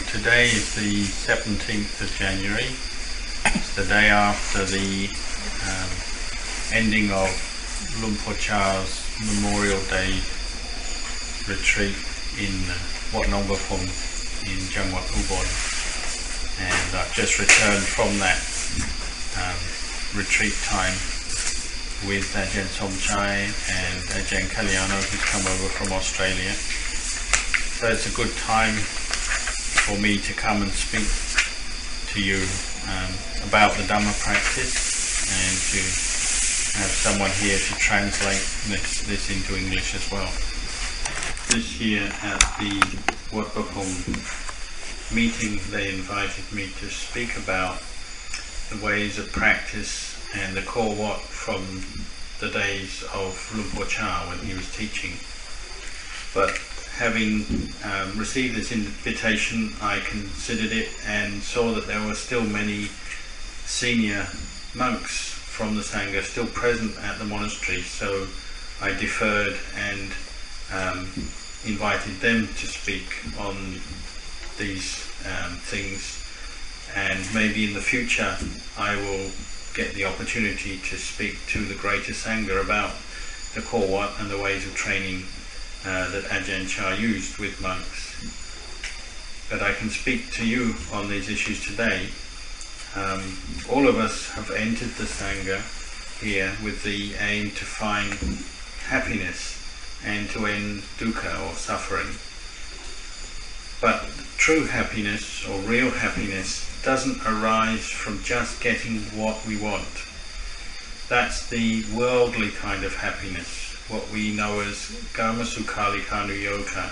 today is the 17th of January. It's the day after the ending of Luang Por Chah's Memorial Day retreat in Wat Nong Bapong in Jamwat Ubon. And I've just returned from that retreat time with Ajahn Somchai and Ajahn Akiñcano, who's come over from Australia. So it's a good time for me to come and speak to you about the Dhamma practice and to have someone here to translate this into English as well. This year at the Wat Bapong meeting, they invited me to speak about the ways of practice and the core what from the days of Luang Por Chah when he was teaching. But having received this invitation, I considered it and saw that there were still many senior monks from the Sangha still present at the monastery, so I deferred and invited them to speak on these things, and maybe in the future I will get the opportunity to speak to the greater Sangha about the core what and the ways of training that Ajahn Chah used with monks. But I can speak to you on these issues today. All of us have entered the Sangha here with the aim to find happiness and to end dukkha or suffering. But true happiness or real happiness doesn't arise from just getting what we want. That's the worldly kind of happiness, what we know as Kama Sukhalikanu Yoga,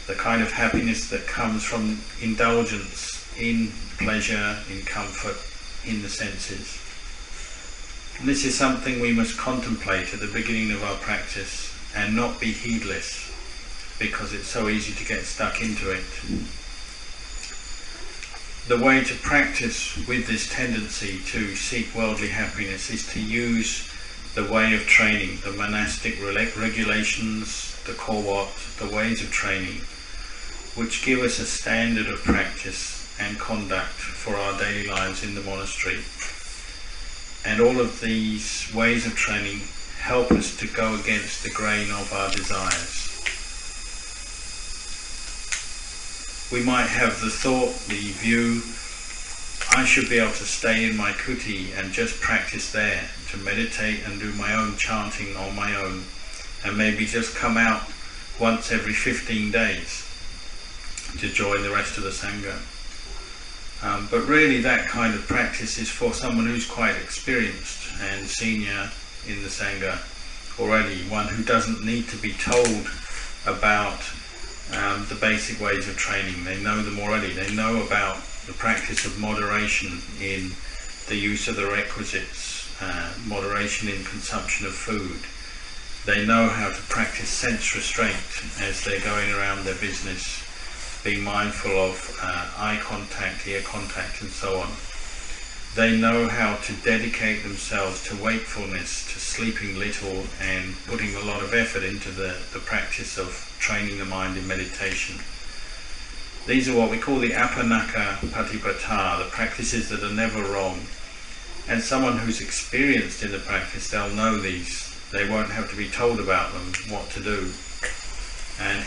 the kind of happiness that comes from indulgence in pleasure, in comfort, in the senses. And this is something we must contemplate at the beginning of our practice and not be heedless, because it's so easy to get stuck into it. The way to practice with this tendency to seek worldly happiness is to use the way of training, the monastic regulations, the core what, the ways of training, which give us a standard of practice and conduct for our daily lives in the monastery. And all of these ways of training help us to go against the grain of our desires. We might have the thought, the view, I should be able to stay in my kuti and just practice there, to meditate and do my own chanting on my own, and maybe just come out once every 15 days to join the rest of the Sangha. But really that kind of practice is for someone who's quite experienced and senior in the Sangha already, one who doesn't need to be told about the basic ways of training. They know them already. They know about the practice of moderation in the use of the requisites, moderation in consumption of food. They know how to practice sense restraint as they're going around their business, being mindful of eye contact, ear contact, and so on. They know how to dedicate themselves to wakefulness, to sleeping little, and putting a lot of effort into the practice of training the mind in meditation. These are what we call the Apanaka Patipata, the practices that are never wrong. And someone who's experienced in the practice, they'll know these. They won't have to be told about them, what to do. And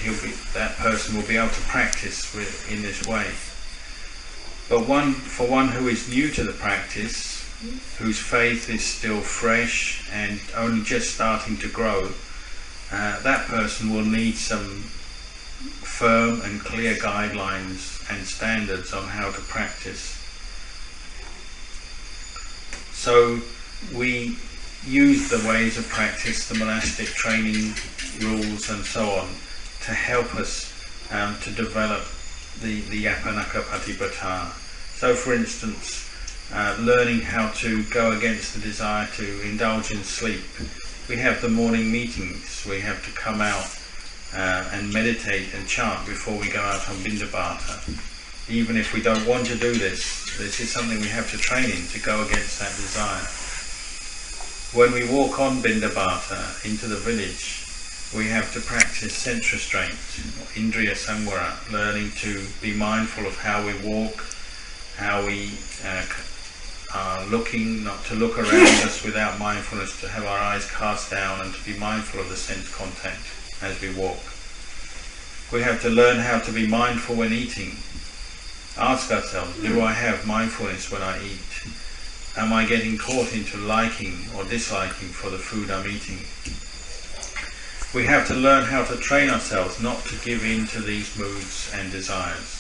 that person will be able to practice in this way. But for one who is new to the practice, whose faith is still fresh and only just starting to grow, that person will need some firm and clear guidelines and standards on how to practice. So we use the ways of practice, the monastic training rules and so on, to help us to develop the Apanaka Patipata. So for instance, learning how to go against the desire to indulge in sleep. We have the morning meetings. We have to come out and meditate and chant before we go out on Bindabata. Even if we don't want to do this, this is something we have to train in, to go against that desire. When we walk on Bindabata into the village, we have to practice sense restraint, indriya samvara, learning to be mindful of how we walk, how we are looking, not to look around us without mindfulness, to have our eyes cast down and to be mindful of the sense contact as we walk. We have to learn how to be mindful when eating. Ask ourselves, do I have mindfulness when I eat? Am I getting caught into liking or disliking for the food I'm eating? We have to learn how to train ourselves not to give in to these moods and desires.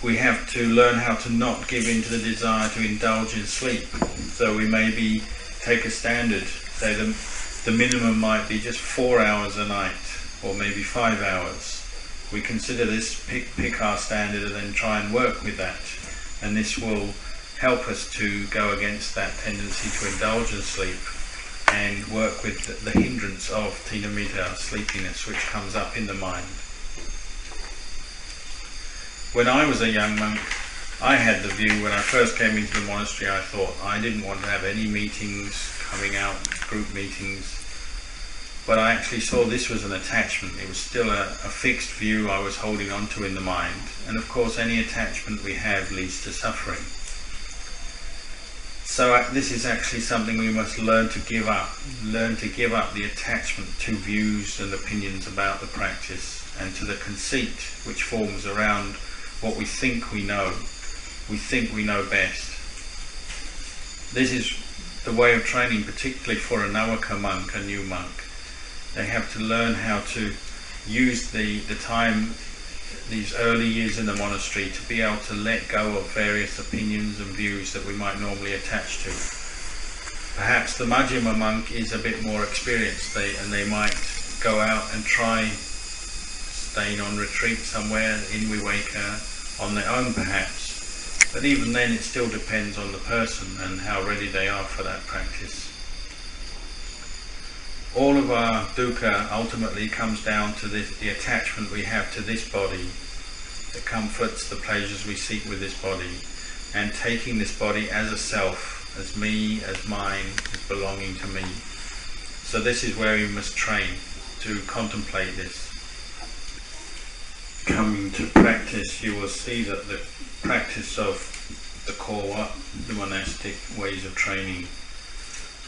We have to learn how to not give in to the desire to indulge in sleep. So we maybe take a standard, say the minimum might be just 4 hours a night, or maybe 5 hours. We consider this, pick our standard and then try and work with that. And this will help us to go against that tendency to indulge in sleep and work with the hindrance of tinamita, sleepiness, which comes up in the mind. When I was a young monk, I had the view, when I first came into the monastery, I thought I didn't want to have any meetings coming out, group meetings, but I actually saw this was an attachment. It was still a fixed view I was holding on to in the mind, and of course any attachment we have leads to suffering. So this is actually something we must learn to give up the attachment to views and opinions about the practice, and to the conceit which forms around what we think we know. We think we know best. This is the way of training, particularly for a Navaka monk, a new monk. They have to learn how to use the time, these early years in the monastery, to be able to let go of various opinions and views that we might normally attach to. Perhaps the Majjhima monk is a bit more experienced, and they might go out and try staying on retreat somewhere in Viveka on their own perhaps, but even then it still depends on the person and how ready they are for that practice. All of our dukkha ultimately comes down to the attachment we have to this body, the comforts, the pleasures we seek with this body, and taking this body as a self, as me, as mine, as belonging to me. So this is where we must train, to contemplate this. Coming to practice, you will see that the practice of the kowa, the monastic ways of training,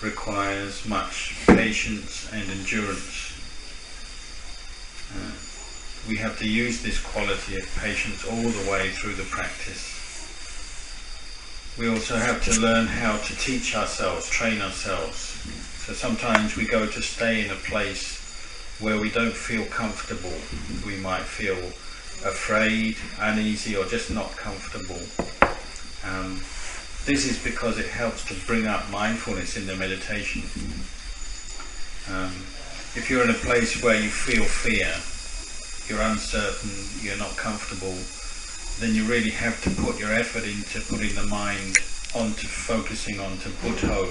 requires much patience and endurance. We have to use this quality of patience all the way through the practice. We also have to learn how to teach ourselves, train ourselves. So sometimes we go to stay in a place where we don't feel comfortable. We might feel afraid, uneasy, or just not comfortable. This is because it helps to bring up mindfulness in the meditation. If you're in a place where you feel fear, you're uncertain, you're not comfortable, then you really have to put your effort into putting the mind onto focusing onto Buddho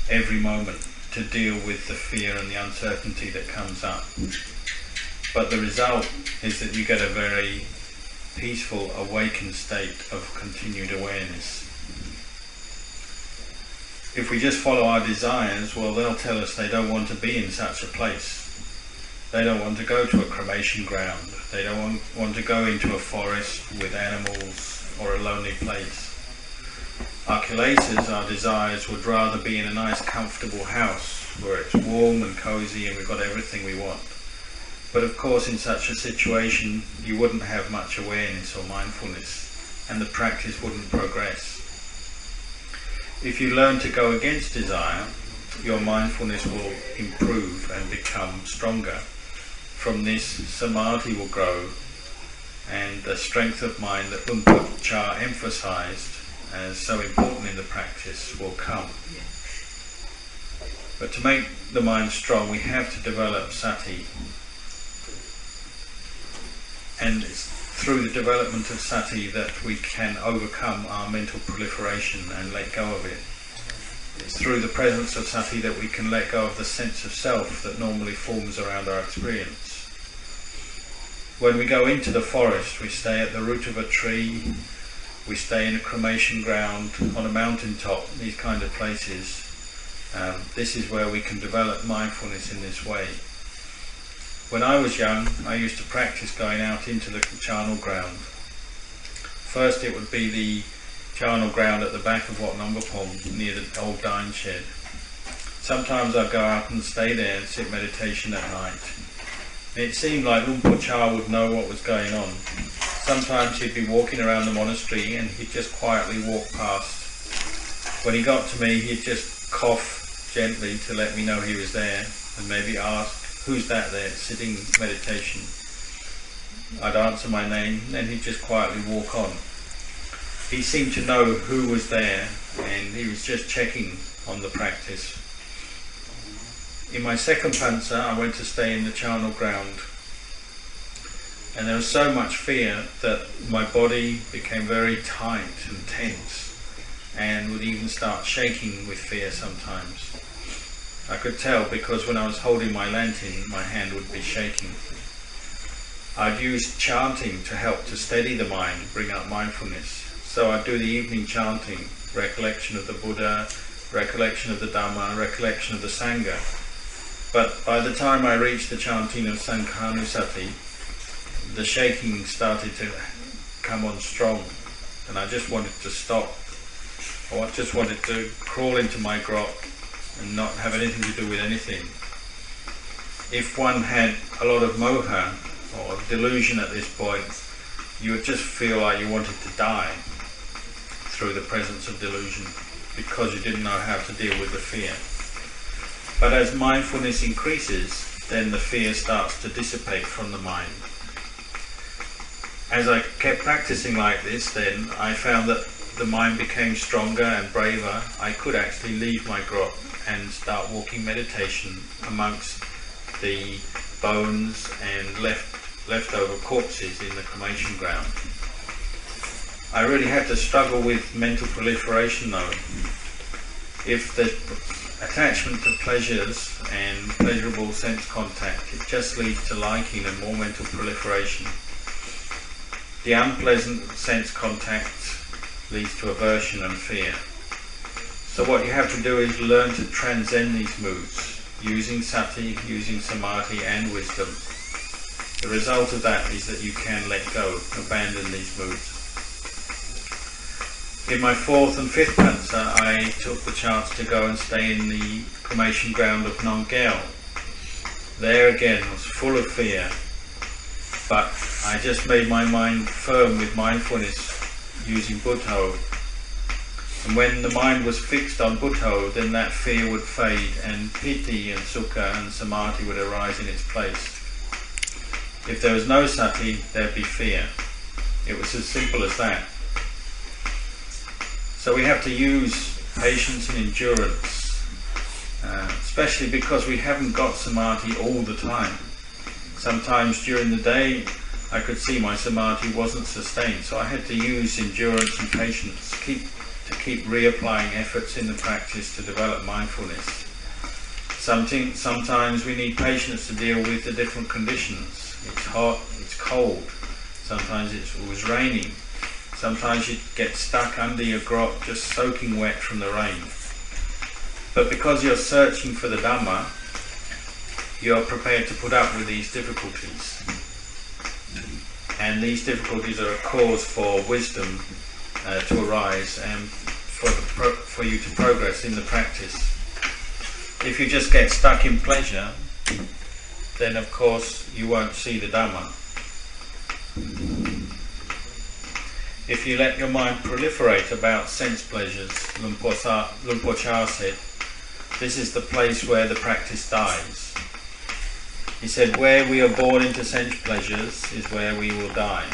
every moment to deal with the fear and the uncertainty that comes up. But the result is that you get a very peaceful, awakened state of continued awareness. If we just follow our desires, well, they'll tell us they don't want to be in such a place. They don't want to go to a cremation ground. They don't want to go into a forest with animals or a lonely place. Our kilesas, our desires, would rather be in a nice comfortable house where it's warm and cozy and we've got everything we want. But of course in such a situation you wouldn't have much awareness or mindfulness, and the practice wouldn't progress. If you learn to go against desire, your mindfulness will improve and become stronger. From this, samadhi will grow, and the strength of mind that Umpa Cha emphasized as so important in the practice will come. But to make the mind strong, we have to develop sati. And it's through the development of sati that we can overcome our mental proliferation and let go of it. It's through the presence of sati that we can let go of the sense of self that normally forms around our experience. When we go into the forest, we stay at the root of a tree, we stay in a cremation ground, on a mountaintop, these kind of places. This is where we can develop mindfulness in this way. When I was young, I used to practice going out into the charnel ground. First it would be the charnel ground at the back of Wat Nong Pong, near the old dine shed. Sometimes I'd go out and stay there and sit meditation at night. It seemed like Luang Por Chah would know what was going on. Sometimes he'd be walking around the monastery and he'd just quietly walk past. When he got to me, he'd just cough gently to let me know he was there, and maybe ask, "Who's that there, sitting meditation?" I'd answer my name, and then he'd just quietly walk on. He seemed to know who was there, and he was just checking on the practice. In my second pansa, I went to stay in the charnel ground, and there was so much fear that my body became very tight and tense, and would even start shaking with fear sometimes. I could tell because when I was holding my lantern, my hand would be shaking. I'd use chanting to help to steady the mind, bring up mindfulness. So I'd do the evening chanting, recollection of the Buddha, recollection of the Dhamma, recollection of the Sangha. But by the time I reached the chanting of Sankhanusati, the shaking started to come on strong, and I just wanted to stop. I just wanted to crawl into my grot and not have anything to do with anything. If one had a lot of moha or delusion at this point, you would just feel like you wanted to die through the presence of delusion, because you didn't know how to deal with the fear. But as mindfulness increases, then the fear starts to dissipate from the mind. As I kept practicing like this, then I found that the mind became stronger and braver. I could actually leave my grot and start walking meditation amongst the bones and leftover corpses in the cremation ground. I really had to struggle with mental proliferation though. If the attachment to pleasures and pleasurable sense contact, it just leads to liking and more mental proliferation. The unpleasant sense contact leads to aversion and fear. So what you have to do is learn to transcend these moods, using sati, using samadhi and wisdom. The result of that is that you can let go, abandon these moods. In my fourth and fifth pansa, I took the chance to go and stay in the cremation ground of Nong Gao. There again was full of fear, but I just made my mind firm with mindfulness using Buddho. And when the mind was fixed on Buddho, then that fear would fade and piti and sukha and samadhi would arise in its place. If there was no sati, there'd be fear. It was as simple as that. So we have to use patience and endurance, especially because we haven't got samadhi all the time. Sometimes during the day I could see my samadhi wasn't sustained, so I had to use endurance and patience to keep reapplying efforts in the practice to develop mindfulness. Sometimes we need patience to deal with the different conditions. It's hot, it's cold, sometimes it was raining. Sometimes you get stuck under your grot just soaking wet from the rain. But because you're searching for the Dhamma, you're prepared to put up with these difficulties. And these difficulties are a cause for wisdom to arise and for you to progress in the practice. If you just get stuck in pleasure, then of course you won't see the Dhamma. If you let your mind proliferate about sense pleasures, Luang Por Chah said, this is the place where the practice dies. He said, where we are born into sense pleasures is where we will die.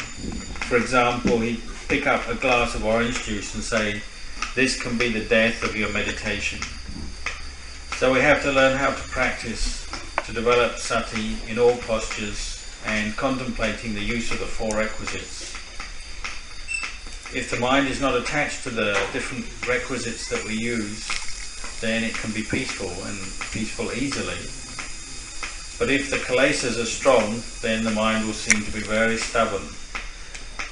For example, he'd pick up a glass of orange juice and say, this can be the death of your meditation. So we have to learn how to practice, to develop sati in all postures and contemplating the use of the four requisites. If the mind is not attached to the different requisites that we use, then it can be peaceful and peaceful easily. But if the kilesas are strong, then the mind will seem to be very stubborn.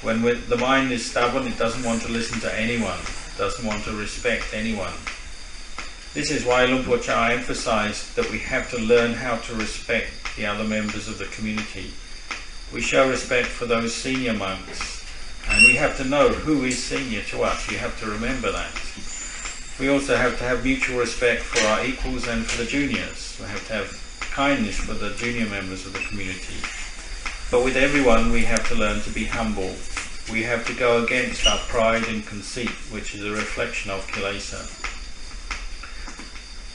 When the mind is stubborn, it doesn't want to listen to anyone, doesn't want to respect anyone. This is why Luang Por Chah emphasized that we have to learn how to respect the other members of the community. We show respect for those senior monks, and we have to know who is senior to us. You have to remember that. We also have to have mutual respect for our equals and for the juniors. We have to have kindness for the junior members of the community. But with everyone we have to learn to be humble. We have to go against our pride and conceit, which is a reflection of kilesa.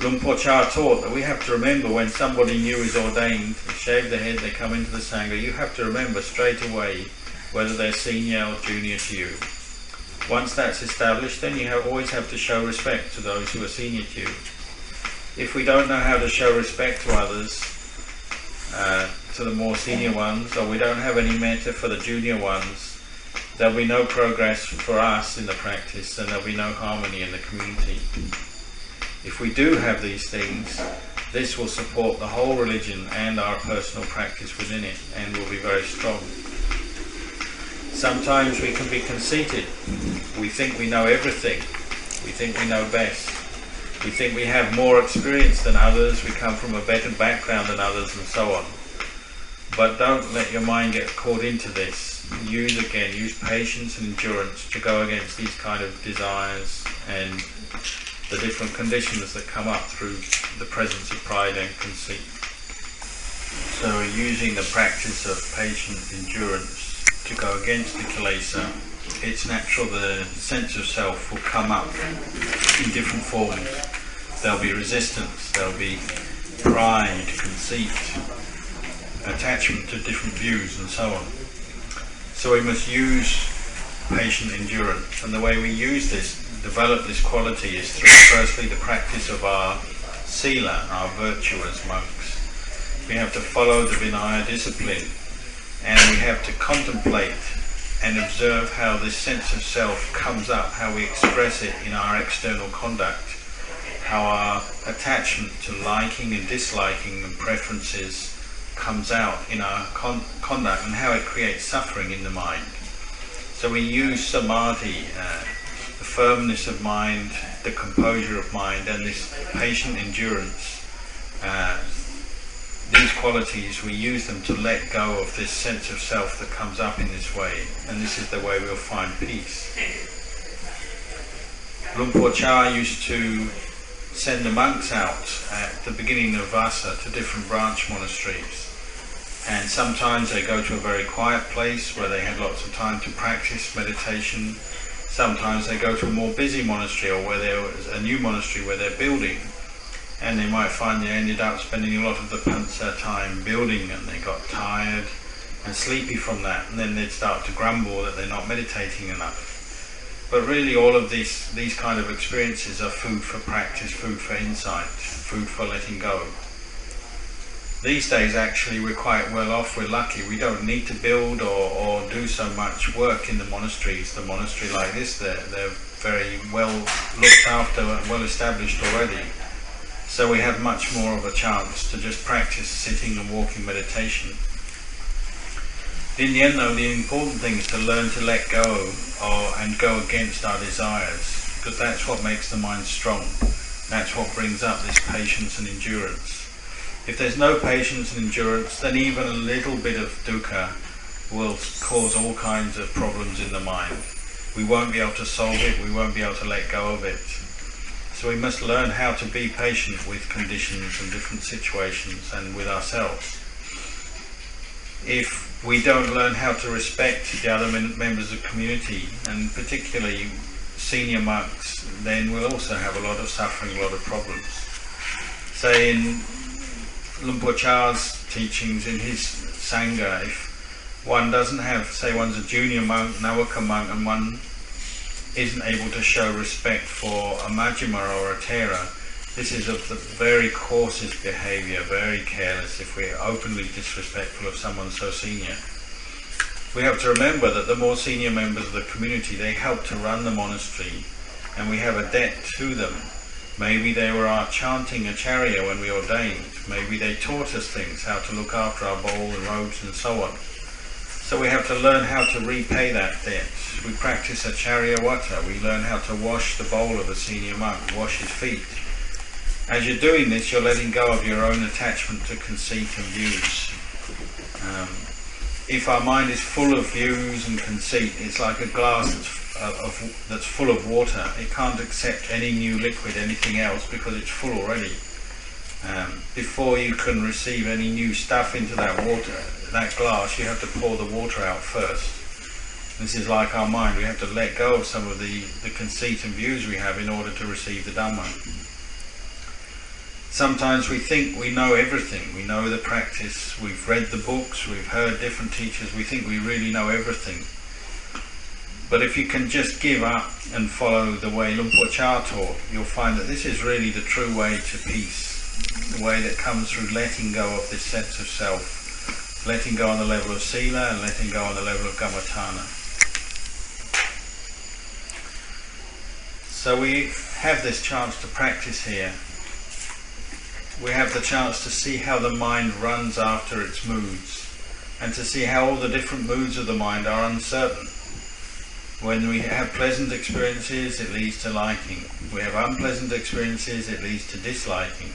Luang Por Chah taught that we have to remember when somebody new is ordained, they shave their head, they come into the Sangha, you have to remember straight away whether they're senior or junior to you. Once that's established, then you always have to show respect to those who are senior to you. If we don't know how to show respect to others, to the more senior ones, or we don't have any metta for the junior ones, there'll be no progress for us in the practice, and there'll be no harmony in the community. If we do have these things, this will support the whole religion and our personal practice within it, and will be very strong. Sometimes we can be conceited. We think we know everything. We think we know best. We think we have more experience than others. We come from a better background than others, and so on. But don't let your mind get caught into this. Use patience and endurance to go against these kind of desires and the different conditions that come up through the presence of pride and conceit. So using the practice of patient endurance to go against the kilesa, it's natural the sense of self will come up in different forms. There'll be resistance, there'll be pride, conceit, attachment to different views, and so on. So we must use patient endurance, and the way we use this, develop this quality, is through firstly the practice of our sila, our virtue as monks. We have to follow the Vinaya discipline, and we have to contemplate and observe how this sense of self comes up, how we express it in our external conduct, how our attachment to liking and disliking and preferences comes out in our conduct, and how it creates suffering in the mind. So we use samadhi, the firmness of mind, the composure of mind, and this patient endurance. These qualities, we use them to let go of this sense of self that comes up in this way, and this is the way we'll find peace. Luang Por Chah used to send the monks out at the beginning of Vasa to different branch monasteries, and sometimes they go to a very quiet place where they had lots of time to practice meditation. Sometimes they go to a more busy monastery, or where there was a new monastery where they're building, and they might find they ended up spending a lot of the pansa time building, and they got tired and sleepy from that, and then they'd start to grumble that they're not meditating enough. But really all of these kind of experiences are food for practice, food for insight, food for letting go. These days actually we're quite well off, we're lucky. We don't need to build or do so much work in the monasteries. The monastery like this, they're very well looked after, well established already. So we have much more of a chance to just practice sitting and walking meditation. In the end though, the important thing is to learn to let go and go against our desires, because that's what makes the mind strong. That's what brings up this patience and endurance. If there's no patience and endurance, then even a little bit of dukkha will cause all kinds of problems in the mind. We won't be able to solve it, we won't be able to let go of it. So we must learn how to be patient with conditions and different situations and with ourselves. If we don't learn how to respect the other members of the community, and particularly senior monks, then we'll also have a lot of suffering, a lot of problems. Say in Luang Por Chah's teachings in his Sangha, if one doesn't have, say one's a junior monk, Nawaka monk, and one isn't able to show respect for a Majjhima or a Thera, this is of the very coarsest behaviour, very careless if we're openly disrespectful of someone so senior. We have to remember that the more senior members of the community, they help to run the monastery, and we have a debt to them. Maybe they were our chanting acharya when we ordained. Maybe they taught us things, how to look after our bowl and robes and so on. So we have to learn how to repay that debt. We practice acharya wata. We learn how to wash the bowl of a senior monk, wash his feet. As you're doing this, you're letting go of your own attachment to conceit and views. If our mind is full of views and conceit, it's like a glass that's full of water. It can't accept any new liquid, anything else, because it's full already. Before you can receive any new stuff into that water, that glass, you have to pour the water out first. This is like our mind. We have to let go of some of the conceit and views we have in order to receive the Dhamma. Sometimes we think we know everything. We know the practice. We've read the books. We've heard different teachers. We think we really know everything. But if you can just give up and follow the way Luang Por Chah taught, you'll find that this is really the true way to peace. The way that comes through letting go of this sense of self. Letting go on the level of Sila and letting go on the level of Gamatana. So we have this chance to practice here. We have the chance to see how the mind runs after its moods, and to see how all the different moods of the mind are uncertain. When we have pleasant experiences, it leads to liking. We have unpleasant experiences, it leads to disliking.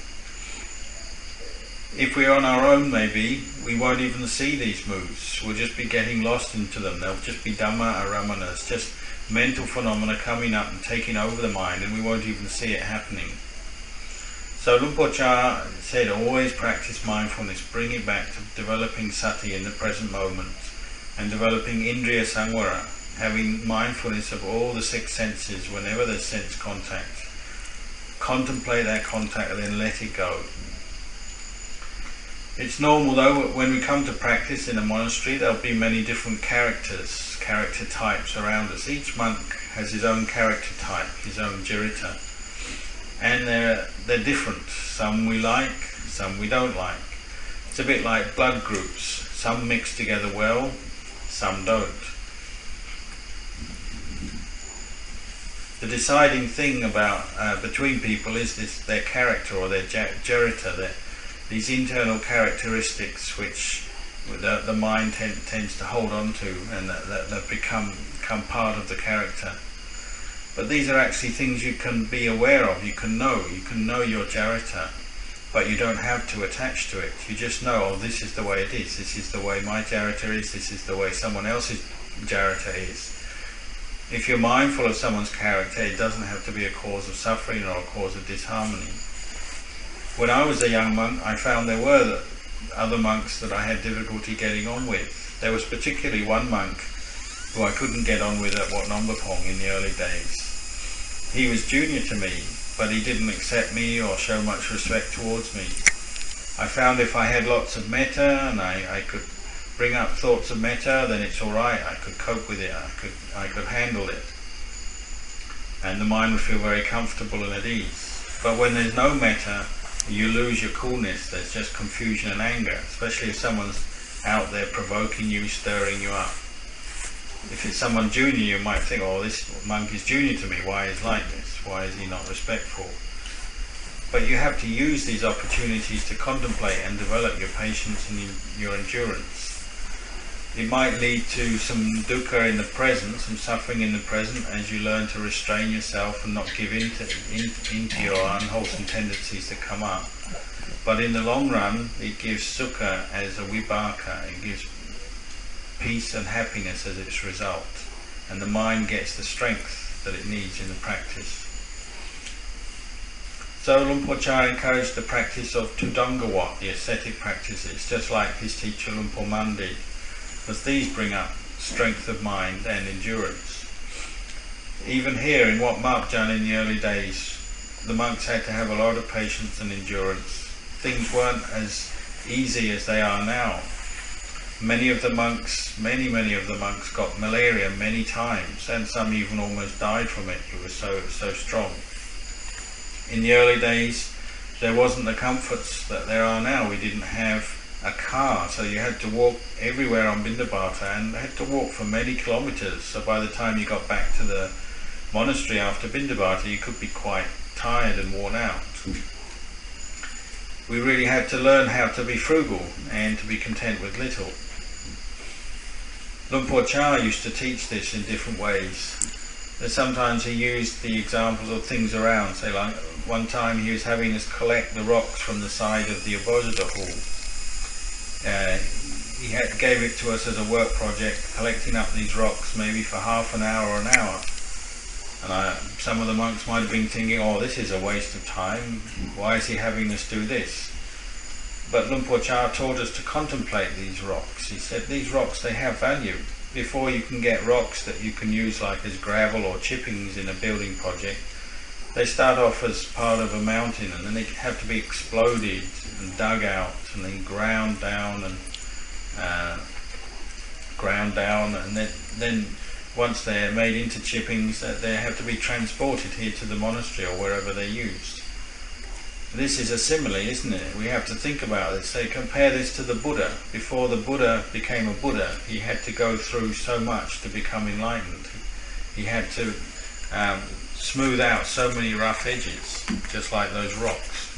If we're on our own, maybe, we won't even see these moods. We'll just be getting lost into them. They'll just be Dhamma aramanas, just mental phenomena coming up and taking over the mind, and we won't even see it happening. So Luang Por Chah said, always practice mindfulness, bring it back to developing sati in the present moment, and developing indriya samvara, having mindfulness of all the six senses whenever there's sense contact. Contemplate that contact and then let it go. It's normal though, when we come to practice in a monastery, there'll be many different character types around us. Each monk has his own character type, his own jirita. And they're different. Some we like, some we don't like. It's a bit like blood groups. Some mix together well, some don't. The deciding thing about between people is their character or their jirita, these internal characteristics which the mind tends to hold on to, and that become part of the character. But these are actually things you can be aware of, you can know your jarita, but you don't have to attach to it. You just know, oh, this is the way it is, this is the way my jarita is, this is the way someone else's jarita is. If you're mindful of someone's character, it doesn't have to be a cause of suffering or a cause of disharmony. When I was a young monk, I found there were other monks that I had difficulty getting on with. There was particularly one monk who I couldn't get on with at Wat Nombapong in the early days. He was junior to me, but he didn't accept me or show much respect towards me. I found if I had lots of metta and I could bring up thoughts of metta, then it's alright, I could cope with it, I could handle it. And the mind would feel very comfortable and at ease. But when there's no metta, you lose your coolness, there's just confusion and anger, especially if someone's out there provoking you, stirring you up. If it's someone junior, you might think, oh, this monk is junior to me, why is he like this? Why is he not respectful? But you have to use these opportunities to contemplate and develop your patience and your endurance. It might lead to some dukkha in the present, some suffering in the present, as you learn to restrain yourself and not give into your unwholesome tendencies that come up. But in the long run, it gives sukha as a vibhaka, it gives peace and happiness as its result, and the mind gets the strength that it needs in the practice. So Luang Por Chah encouraged the practice of Tudongawat, the ascetic practices, just like his teacher Luang Por Mandi, because these bring up strength of mind and endurance. Even here in Wat Mapjan in the early days, the monks had to have a lot of patience and endurance. Things weren't as easy as they are now. Many of the monks got malaria many times, and some even almost died from it. It was so strong. In the early days, there wasn't the comforts that there are now. We didn't have a car, so you had to walk everywhere on Bindabata, and had to walk for many kilometers. So by the time you got back to the monastery after Bindabata, you could be quite tired and worn out. We really had to learn how to be frugal and to be content with little. Luang Por Chah used to teach this in different ways. that sometimes he used the examples of things around. Say, like one time he was having us collect the rocks from the side of the Abodhida hall. He gave it to us as a work project, collecting up these rocks maybe for half an hour or an hour. And some of the monks might have been thinking, oh, this is a waste of time, why is he having us do this? But Lumpur Cha taught us to contemplate these rocks. He said, these rocks, they have value. Before you can get rocks that you can use like as gravel or chippings in a building project, they start off as part of a mountain, and then they have to be exploded and dug out and then ground down, and then once they're made into chippings, they have to be transported here to the monastery or wherever they're used. This is a simile, isn't it? We have to think about this. Say, compare this to the Buddha. Before the Buddha became a Buddha, he had to go through so much to become enlightened. He had to smooth out so many rough edges, just like those rocks.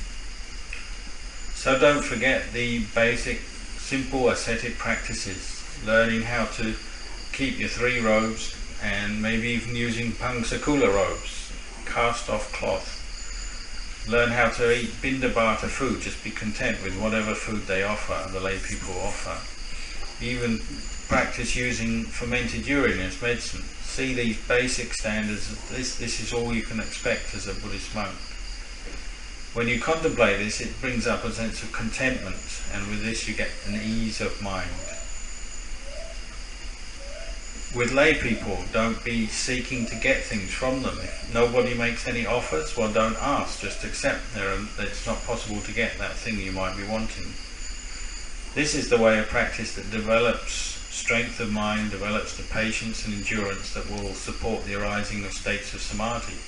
So don't forget the basic, simple ascetic practices. Learning how to keep your 3 robes, and maybe even using pangsakula robes, cast off cloth. Learn how to eat bindabata food, just be content with whatever food they offer, the lay people offer. Even practice using fermented urine as medicine. See these basic standards. This is all you can expect as a Buddhist monk. When you contemplate this, it brings up a sense of contentment, and with this you get an ease of mind. With lay people, don't be seeking to get things from them. If nobody makes any offers, well, don't ask, just accept that it's not possible to get that thing you might be wanting. This is the way of practice that develops strength of mind, develops the patience and endurance that will support the arising of states of samadhi,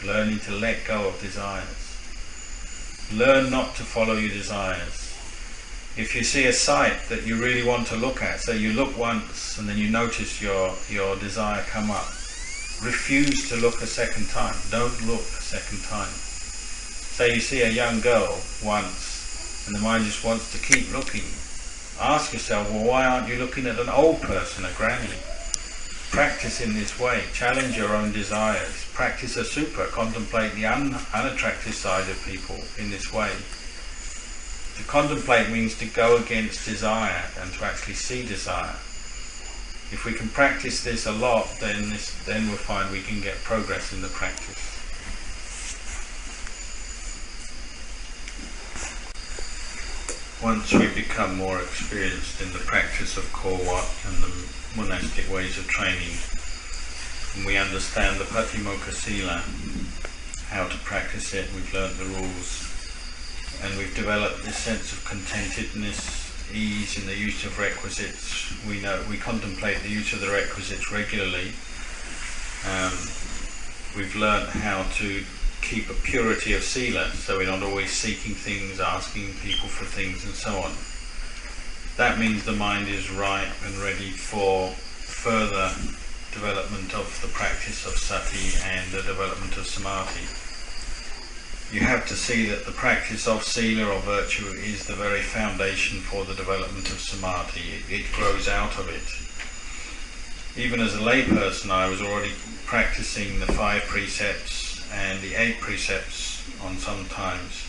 learning to let go of desires. Learn not to follow your desires. If you see a sight that you really want to look at, so you look once and then you notice your desire come up, refuse to look a second time. Don't look a second time. Say you see a young girl once and the mind just wants to keep looking. Ask yourself, well, why aren't you looking at an old person, a granny? Practice in this way. Challenge your own desires. Practice a supa. Contemplate the unattractive side of people in this way. To contemplate means to go against desire and to actually see desire. If we can practice this a lot, then we'll find we can get progress in the practice. Once we become more experienced in the practice of Kawat and the monastic ways of training, and we understand the Patimokkha Sila, how to practice it, we've learnt the rules, and we've developed this sense of contentedness, ease in the use of requisites. We contemplate the use of the requisites regularly. We've learnt how to keep a purity of sila, so we're not always seeking things, asking people for things and so on. That means the mind is ripe and ready for further development of the practice of sati and the development of samadhi. You have to see that the practice of sila or virtue is the very foundation for the development of samadhi. It grows out of it. Even as a layperson, I was already practicing the 5 precepts and the 8 precepts on some times,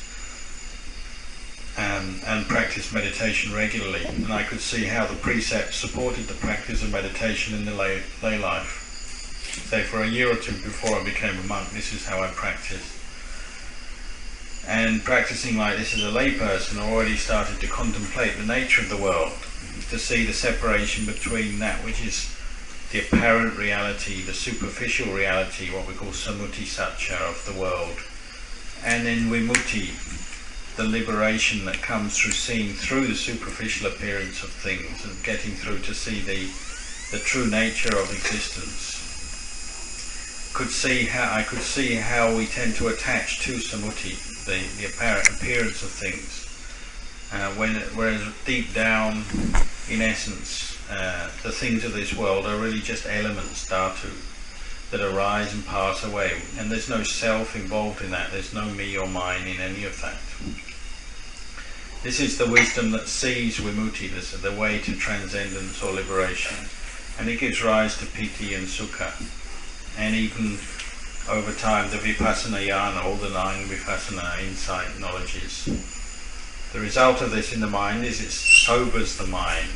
and practiced meditation regularly, and I could see how the precepts supported the practice of meditation in the lay life. Say for a year or two before I became a monk, this is how I practiced. And practicing like this as a layperson, I already started to contemplate the nature of the world, to see the separation between that which is the apparent reality, the superficial reality, what we call samuti satcha of the world, and then vimutti, the liberation that comes through seeing through the superficial appearance of things and getting through to see the true nature of existence. I could see how we tend to attach to samuti, the apparent appearance of things, whereas deep down, in essence, the things of this world are really just elements, dhatu, that arise and pass away, and there's no self involved in that, there's no me or mine in any of that. This is the wisdom that sees vimutti, the way to transcendence or liberation, and it gives rise to piti and sukha. and even over time the Vipassana Jnana, all the 9 Vipassana insight knowledges. The result of this in the mind is it sobers the mind.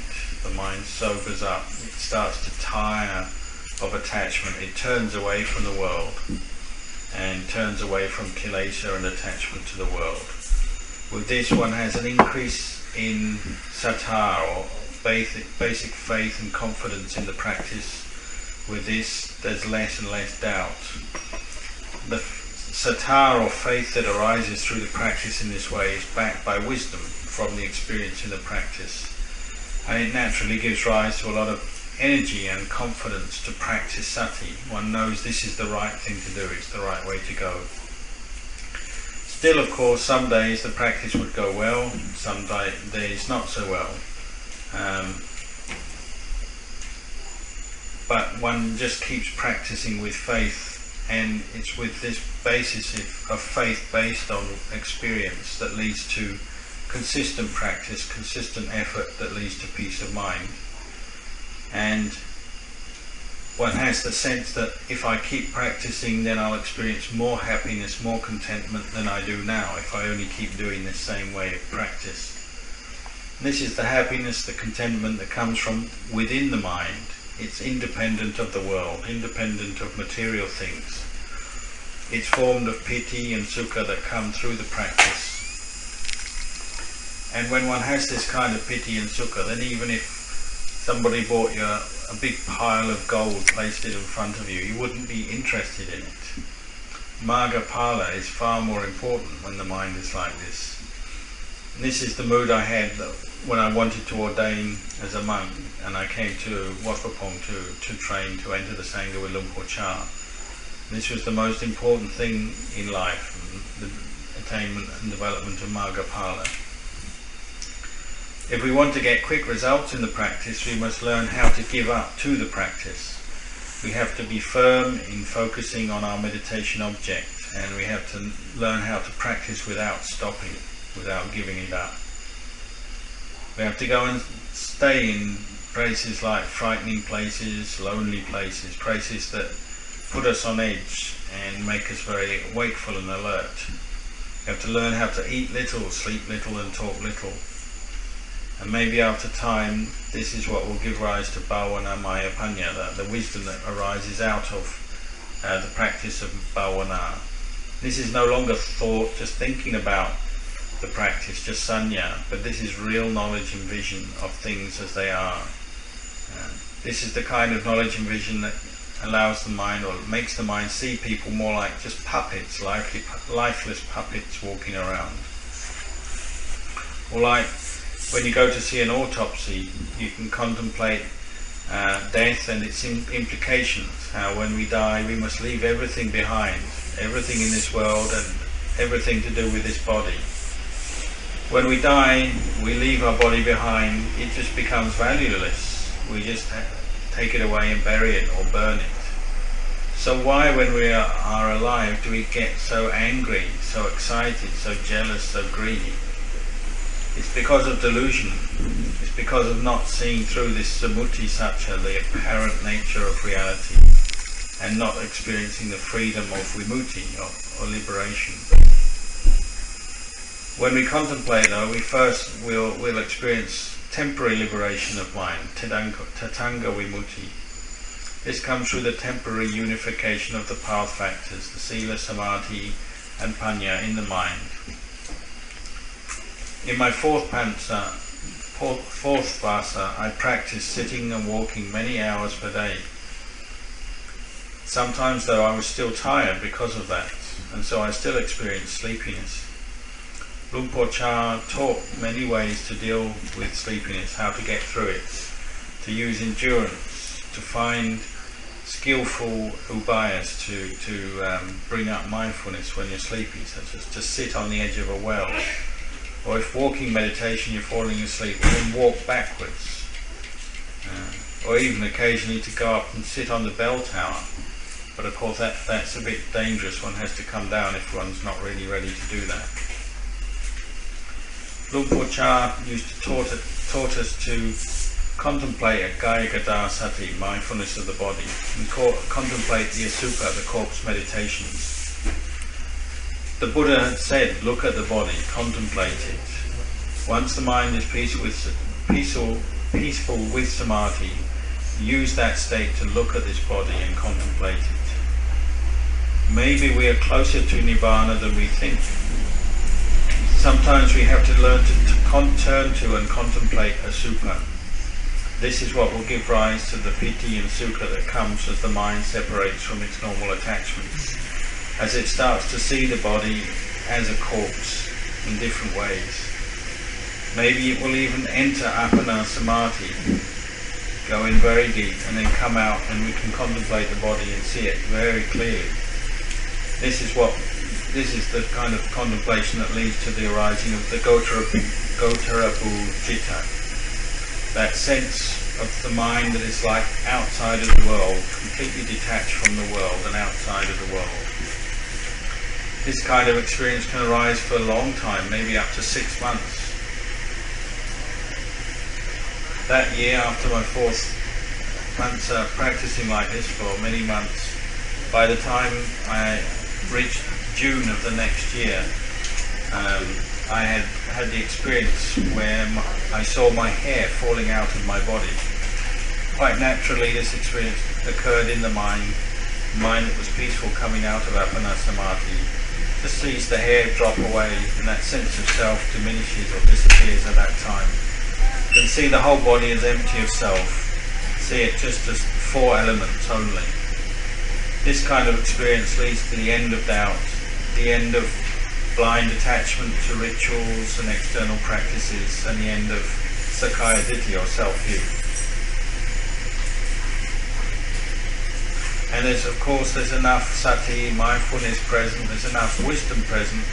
The mind sobers up, it starts to tire of attachment, it turns away from the world and turns away from kilesa and attachment to the world. With this one has an increase in sattva, or basic faith and confidence in the practice. With this there's less and less doubt. The sattva or faith that arises through the practice in this way is backed by wisdom from the experience in the practice, and it naturally gives rise to a lot of energy and confidence to practice sati. One knows this is the right thing to do, it's the right way to go. Still, of course, some days the practice would go well, some days not so well. But one just keeps practicing with faith, and it's with this basis of faith based on experience that leads to consistent practice, consistent effort that leads to peace of mind. And one has the sense that if I keep practicing, then I'll experience more happiness, more contentment than I do now, if I only keep doing this same way of practice. This is the happiness, the contentment that comes from within the mind. It's independent of the world, independent of material things. It's formed of piti and sukha that come through the practice. And when one has this kind of piti and sukha, then even if somebody bought you a big pile of gold, placed it in front of you, you wouldn't be interested in it. Magga phala is far more important when the mind is like this. And this is the mood I had when I wanted to ordain as a monk, and I came to Wat Pah Pong to train to enter the Sangha with Luang Por Chah. This was the most important thing in life, the attainment and development of Magga phala. If we want to get quick results in the practice, we must learn how to give up to the practice. We have to be firm in focusing on our meditation object, and we have to learn how to practice without stopping, without giving it up. We have to go and stay in places like frightening places, lonely places, places that put us on edge and make us very wakeful and alert. We have to learn how to eat little, sleep little and talk little. And maybe after time, this is what will give rise to bhavana maya panya, the wisdom that arises out of the practice of bhavana. This is no longer thought, just thinking about the practice, just sanya, but this is real knowledge and vision of things as they are. This is the kind of knowledge and vision that allows the mind, or makes the mind see people more like just puppets, lifeless puppets walking around. Or like when you go to see an autopsy, you can contemplate death and its implications, how when we die we must leave everything behind, everything in this world and everything to do with this body. When we die, we leave our body behind, it just becomes valueless. We just take it away and bury it or burn it. So why, when we are alive, do we get so angry, so excited, so jealous, so greedy? It's because of delusion. It's because of not seeing through this samuti satcha, the apparent nature of reality, and not experiencing the freedom of vimutti, or liberation. When we contemplate, though, we'll experience temporary liberation of mind, tatanga vimutti. This comes through the temporary unification of the path factors, the sila, samadhi and panya in the mind. In my fourth vasa, I practice sitting and walking many hours per day. Sometimes, though, I was still tired because of that, and so I still experienced sleepiness. Luang Por Chah taught many ways to deal with sleepiness, how to get through it, to use endurance, to find skillful ubayas to bring up mindfulness when you're sleepy, such as to sit on the edge of a well. Or if walking meditation you're falling asleep, then walk backwards. Or even occasionally to go up and sit on the bell tower. But of course that's a bit dangerous, one has to come down if one's not really ready to do that. Luang Por Chah used to taught us to contemplate a Kaya Gata Sati, mindfulness of the body, and contemplate the Asukha, the corpse meditations. The Buddha had said, look at the body, contemplate it. Once the mind is peaceful with samadhi, use that state to look at this body and contemplate it. Maybe we are closer to Nibbana than we think. Sometimes we have to learn to turn to and contemplate Asukha. This is what will give rise to the piti and sukha that comes as the mind separates from its normal attachments, as it starts to see the body as a corpse in different ways. Maybe it will even enter apana samadhi, go in very deep and then come out, and we can contemplate the body and see it very clearly. This is the kind of contemplation that leads to the arising of the Gotarabu Citta, that sense of the mind that is like outside of the world, completely detached from the world and outside of the world. This kind of experience can arise for a long time, maybe up to 6 months. That year, after my 4th month practicing like this for many months, by the time I reached June of the next year, I had the experience where I saw my hair falling out of my body. Quite naturally, this experience occurred in the mind that was peaceful, coming out of apana samadhi. Just sees the hair drop away, and that sense of self diminishes or disappears at that time. You can see the whole body as empty of self, see it just as 4 elements only. This kind of experience leads to the end of doubt, the end of blind attachment to rituals and external practices, and the end of Sakkaya Ditthi or self-view. And there's enough sati, mindfulness present, there's enough wisdom present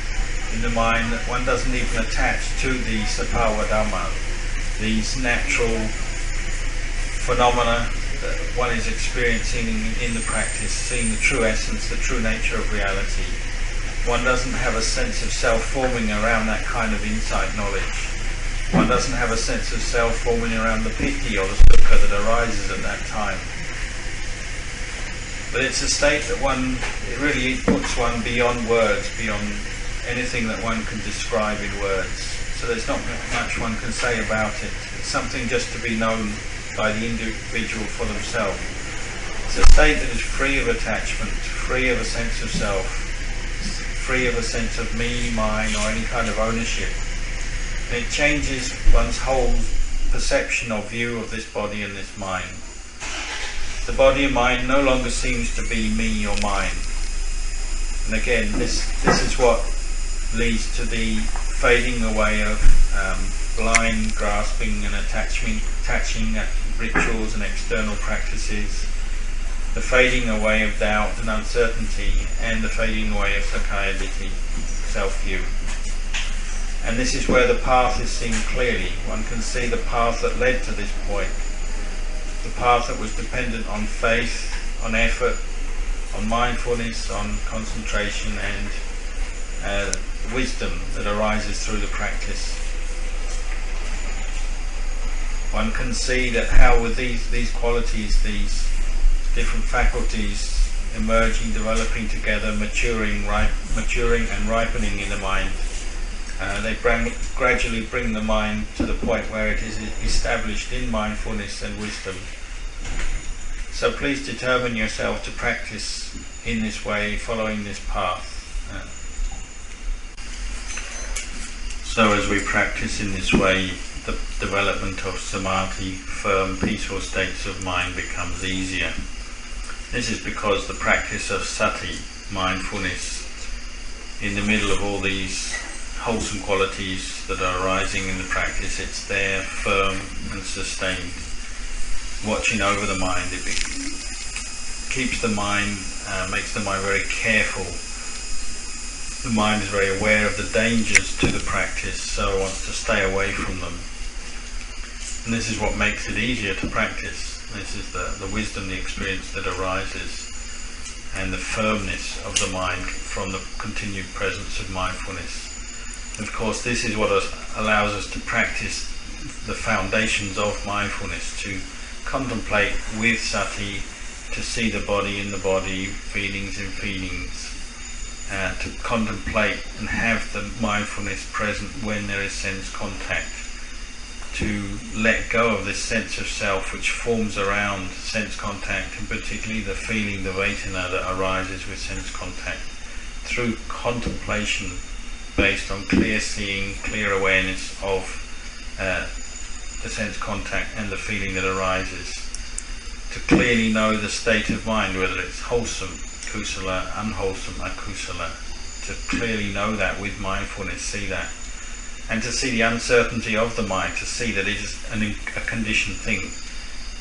in the mind that one doesn't even attach to the sappava dhamma, these natural phenomena that one is experiencing in the practice, seeing the true essence, the true nature of reality. One doesn't have a sense of self forming around that kind of insight knowledge. One doesn't have a sense of self forming around the piti or the sukha that arises at that time. But it's a state that it really puts one beyond words, beyond anything that one can describe in words. So there's not much one can say about it. It's something just to be known by the individual for themselves. It's a state that is free of attachment, free of a sense of self, free of a sense of me, mine, or any kind of ownership. And it changes one's whole perception or view of this body and this mind. The body and mind no longer seems to be me or mine. And again, this is what leads to the fading away of blind grasping and attaching rituals and external practices, the fading away of doubt and uncertainty, and the fading away of Sakkaya Ditthi, self-view. And this is where the path is seen clearly. One can see the path that led to this point. The path that was dependent on faith, on effort, on mindfulness, on concentration, and wisdom that arises through the practice. One can see that how with these qualities, these different faculties emerging, developing together, maturing and ripening in the mind, they gradually bring the mind to the point where it is established in mindfulness and wisdom. So please determine yourself to practice in this way, following this path. So as we practice in this way, the development of samadhi, firm, peaceful states of mind becomes easier. This is because the practice of sati, mindfulness, in the middle of all these wholesome qualities that are arising in the practice, it's there, firm and sustained, watching over the mind. It keeps the mind, makes the mind very careful. The mind is very aware of the dangers to the practice, so wants to stay away from them. And this is what makes it easier to practice. This is the wisdom, the experience that arises, and the firmness of the mind from the continued presence of mindfulness. And of course, this is what allows us to practice the foundations of mindfulness, to contemplate with sati, to see the body in the body, feelings in feelings, to contemplate and have the mindfulness present when there is sense contact, to let go of this sense of self which forms around sense contact, and particularly the feeling, the vedana that arises with sense contact, through contemplation based on clear seeing, clear awareness of the sense contact and the feeling that arises, to clearly know the state of mind, whether it's wholesome, kusala, unwholesome, akusala, to clearly know that with mindfulness, see that, and to see the uncertainty of the mind, to see that it is a conditioned thing,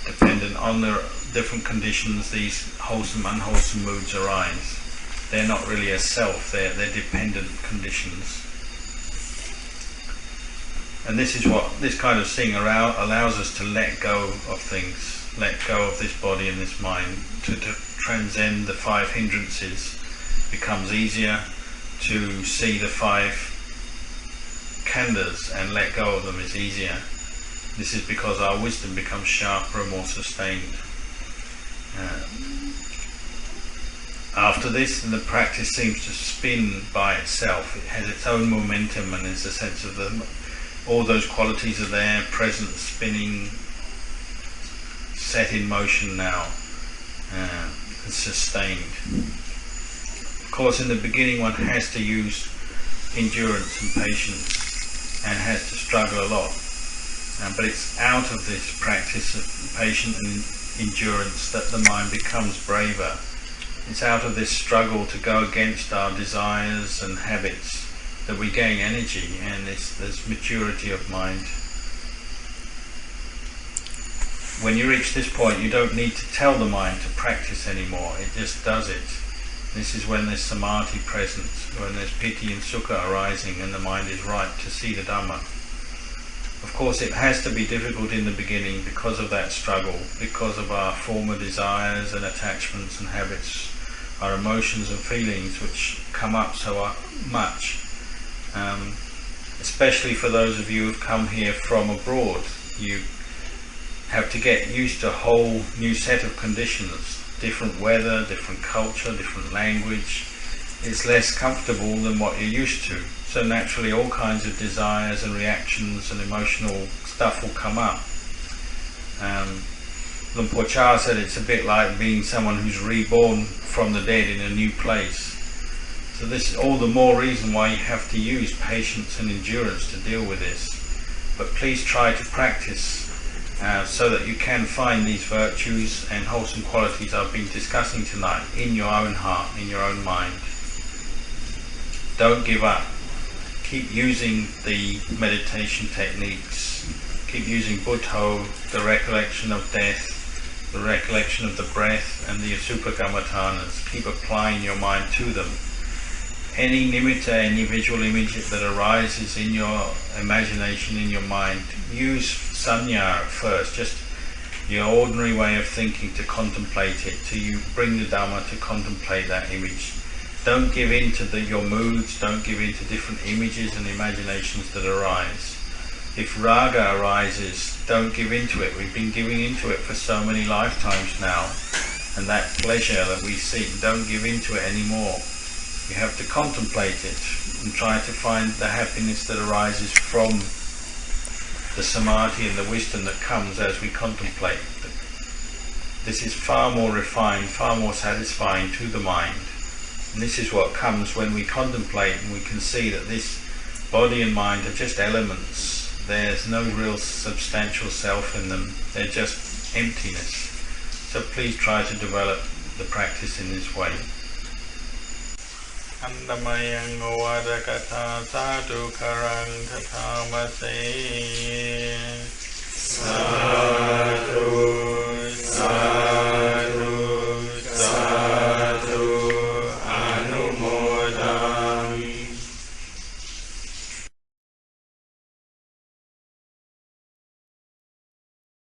dependent on the different conditions these wholesome, unwholesome moods arise. They're not really a self, they're dependent conditions. And this is what this kind of seeing allows us to let go of things, let go of this body and this mind, to transcend the five hindrances. Becomes easier to see the five khandhas and let go of them is easier. This is because our wisdom becomes sharper and more sustained. After this, the practice seems to spin by itself. It has its own momentum, and there's a sense of all those qualities are there, present, spinning, set in motion now, and sustained. Of course, in the beginning one has to use endurance and patience, and has to struggle a lot. But it's out of this practice of patience and endurance that the mind becomes braver. It's out of this struggle to go against our desires and habits that we gain energy, and this maturity of mind. When you reach this point, you don't need to tell the mind to practice anymore, it just does it. This is when there's samadhi present, when there's piti and sukha arising and the mind is right to see the Dhamma. Of course it has to be difficult in the beginning because of that struggle, because of our former desires and attachments and habits, our emotions and feelings which come up so much. Especially for those of you who've come here from abroad, you have to get used to a whole new set of conditions, different weather, different culture, different language. It's less comfortable than what you're used to. So naturally all kinds of desires and reactions and emotional stuff will come up. Luang Por Chah said it's a bit like being someone who's reborn from the dead in a new place. So this is all the more reason why you have to use patience and endurance to deal with this. But please try to practice so that you can find these virtues and wholesome qualities I've been discussing tonight in your own heart, in your own mind. Don't give up. Keep using the meditation techniques. Keep using Buddho, the recollection of death, the recollection of the breath, and the Asupakamathanas. Keep applying your mind to them. Any nimitta, any visual image that arises in your imagination, in your mind, use sanya at first, just your ordinary way of thinking, to contemplate it, till you bring the Dhamma to contemplate that image. Don't give in to your moods, don't give in to different images and imaginations that arise. If raga arises, don't give in to it. We've been giving into it for so many lifetimes now, and that pleasure that we seek, don't give in to it anymore. You have to contemplate it and try to find the happiness that arises from the samadhi and the wisdom that comes as we contemplate. This is far more refined, far more satisfying to the mind. And this is what comes when we contemplate and we can see that this body and mind are just elements. There's no real substantial self in them. They're just emptiness. So please try to develop the practice in this way. Andamayang Vadakatha Sadhu Karang Tathamase